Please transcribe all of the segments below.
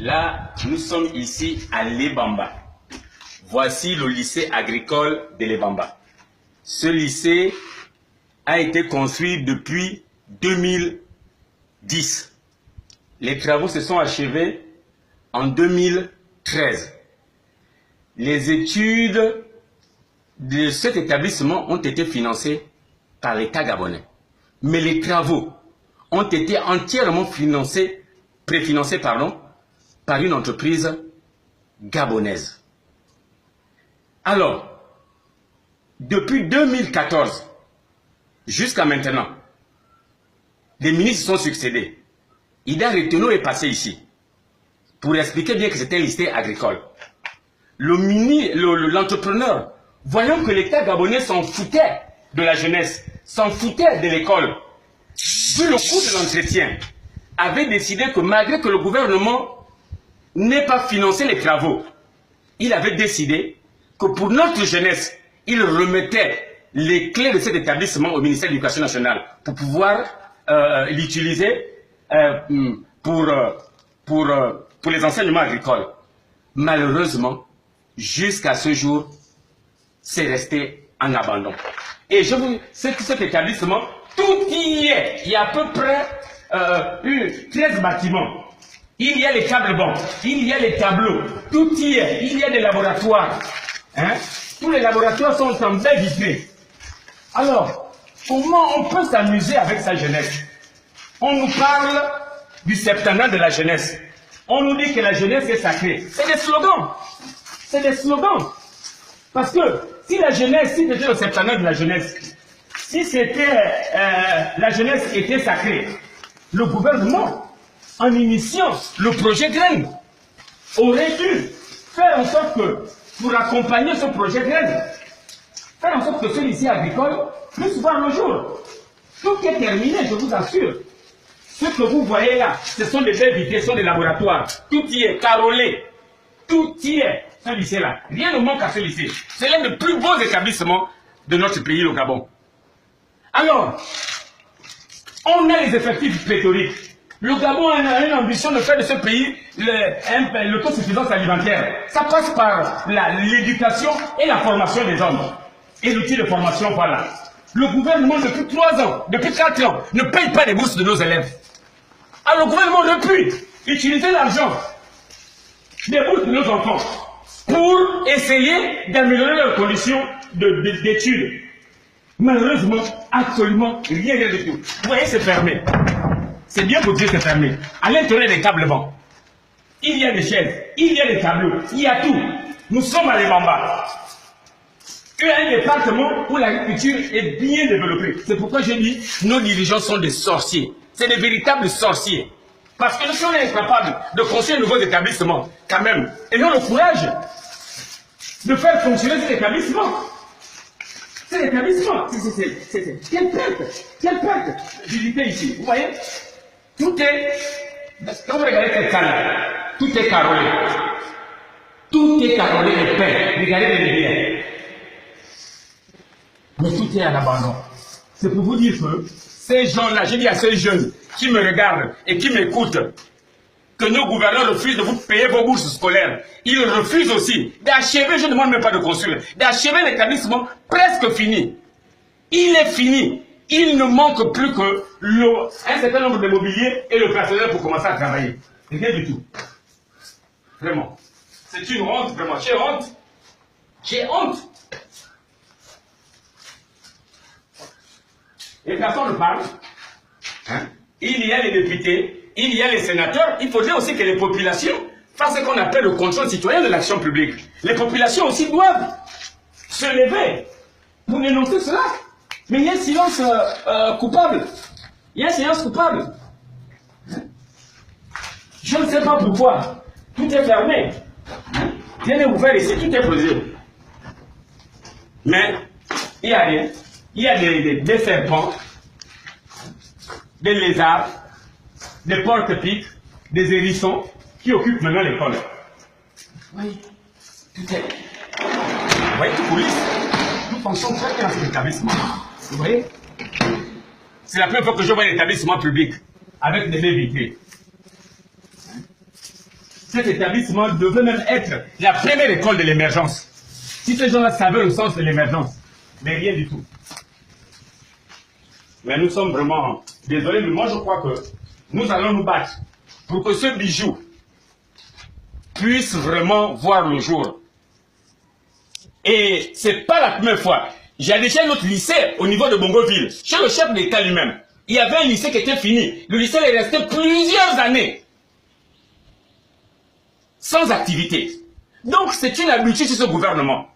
Là, nous sommes ici à Lebamba. Voici le lycée agricole de Lebamba. Ce lycée a été construit depuis 2010. Les travaux se sont achevés en 2013. Les études de cet établissement ont été financées par l'État gabonais. Mais les travaux ont été entièrement préfinancés par une entreprise gabonaise. Alors, depuis 2014 jusqu'à maintenant, les ministres sont succédés. Ida Reteno est passé ici pour expliquer bien que c'était un lycée agricole. L'entrepreneur, voyant que l'État gabonais s'en foutait de la jeunesse, s'en foutait de l'école, vu le coût de l'entretien, avait décidé que malgré que le gouvernement n'ait pas financé les travaux, il avait décidé que pour notre jeunesse, il remettait les clés de cet établissement au ministère de l'Éducation nationale pour pouvoir l'utiliser pour les enseignements agricoles. Malheureusement, jusqu'à ce jour, c'est resté en abandon. Et je vous sais que cet établissement, tout y est. Il y a à peu près 13 bâtiments. Il y a les tables bancs, il y a les tableaux, tout y est. Il y a des laboratoires. Hein? Tous les laboratoires sont en baie vitrée. Alors, comment on peut s'amuser avec sa jeunesse? On nous parle du septennat de la jeunesse. On nous dit que la jeunesse est sacrée. C'est des slogans. C'est des slogans. Parce que si la jeunesse, si c'était le septennat de la jeunesse, si c'était la jeunesse était sacrée, le gouvernement, en initiant le projet Graine, aurait dû faire en sorte que, pour accompagner ce projet Graine, faire en sorte que ce lycée agricole puisse voir le jour. Tout est terminé, je vous assure. Ce que vous voyez là, ce sont des baies vitrées, ce sont des laboratoires. Tout y est carrelé. Tout y est, ce lycée-là. Rien ne manque à ce lycée. C'est l'un des plus beaux établissements de notre pays, le Gabon. Alors, on a les effectifs pléthoriques. Le Gabon a une ambition de faire de ce pays l'autosuffisance alimentaire. Ça passe par l'éducation et la formation des hommes. Et l'outil de formation, voilà. Le gouvernement, depuis 3 ans, depuis 4 ans, ne paye pas les bourses de nos élèves. Alors le gouvernement aurait pu utiliser l'argent des bourses de nos enfants pour essayer d'améliorer leurs conditions d'études. Malheureusement, absolument rien du tout. Vous voyez, c'est fermé. C'est bien pour dire que c'est fermé. À l'intérieur des tables bancs, il y a des chaises, il y a des tableaux, il y a tout. Nous sommes à Lebamba. Il y a un département où l'agriculture est bien développée. C'est pourquoi je dis, nos dirigeants sont des sorciers. C'est des véritables sorciers. Parce que nous sommes incapables de construire de nouveaux établissements, quand même. Ayons le courage de faire fonctionner cet établissement. Cet établissement, quelle perte. Visitez ici, vous voyez? Tout est, quand vous regardez cette salle, tout est carrelé. Tout est carrelé et peint. Regardez les rivières. Mais tout est en abandon. C'est pour vous dire que ces gens-là, je dis à ces jeunes qui me regardent et qui m'écoutent, que nos gouverneurs refusent de vous payer vos bourses scolaires. Ils refusent aussi d'achever, je ne demande même pas de construire, d'achever l'établissement presque fini. Il est fini. Il ne manque plus que un certain nombre de mobiliers et le personnel pour commencer à travailler. Rien du tout. Vraiment. C'est une honte, vraiment. J'ai honte. J'ai honte. Et personne ne parle. Hein? Il y a les députés, il y a les sénateurs. Il faudrait aussi que les populations fassent ce qu'on appelle le contrôle citoyen de l'action publique. Les populations aussi doivent se lever pour dénoncer cela. Mais il y a un silence coupable. Il y a un silence coupable. Je ne sais pas pourquoi. Tout est fermé. Rien n'est ouvert ici, tout est posé. Mais il n'y a rien. Il y a des serpents, des lézards, des porte-piques, des hérissons qui occupent maintenant l'école. Oui, tout est. Vous voyez, tout coulisse. Nous fonctionnons très bien dans cet établissement. Vous voyez? C'est la première fois que je vois un établissement public avec des baies vitrées. cet établissement devait même être la première école de l'émergence. Si ces gens-là savaient le sens de l'émergence, mais rien du tout. Mais nous sommes vraiment désolés, mais moi je crois que nous allons nous battre pour que ce bijou puisse vraiment voir le jour. Et ce n'est pas la première fois. J'ai déjà un autre lycée au niveau de Bongoville, chez le chef de l'État lui-même. Il y avait un lycée qui était fini. Le lycée est resté plusieurs années sans activité. Donc c'est une habitude chez ce gouvernement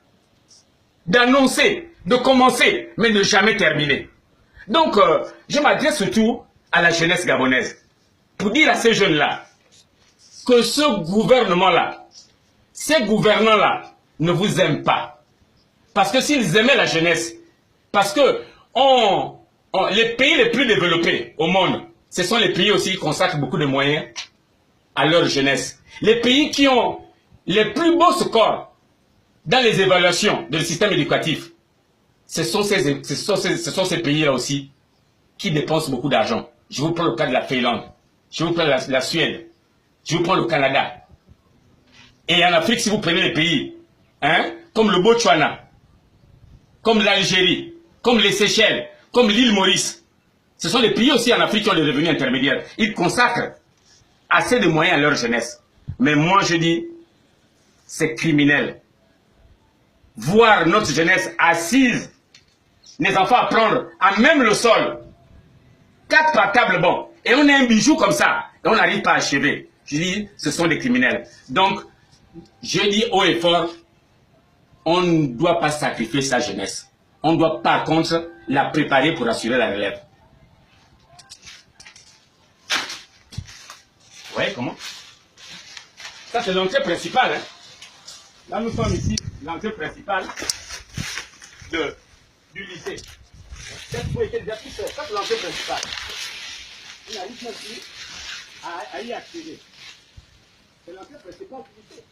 d'annoncer, de commencer, mais de jamais terminer. Donc je m'adresse surtout à la jeunesse gabonaise pour dire à ces jeunes-là que ce gouvernement-là, ces gouvernants-là ne vous aiment pas. Parce que s'ils aimaient la jeunesse, parce que les pays les plus développés au monde, ce sont les pays aussi qui consacrent beaucoup de moyens à leur jeunesse. Les pays qui ont les plus beaux scores dans les évaluations du système éducatif, ce sont ces pays-là aussi qui dépensent beaucoup d'argent. Je vous prends le cas de la Finlande, je vous prends la Suède, je vous prends le Canada. Et en Afrique, si vous prenez les pays, comme le Botswana, comme l'Algérie, comme les Seychelles, comme l'île Maurice, ce sont des pays aussi en Afrique qui ont des revenus intermédiaires. Ils consacrent assez de moyens à leur jeunesse. Mais moi, je dis, c'est criminel. Voir notre jeunesse assise, les enfants apprendre à même le sol, 4 par table, bon, et on a un bijou comme ça, et on n'arrive pas à achever. Je dis, ce sont des criminels. Donc, je dis haut et fort, on ne doit pas sacrifier sa jeunesse. On doit par contre la préparer pour assurer la relève. Vous voyez comment? Ça c'est l'entrée principale. Là nous sommes ici, l'entrée principale du lycée. Cette fois était déjà tout fait. Ça c'est l'entrée principale. On arrive maintenant à y accéder. C'est l'entrée principale du lycée.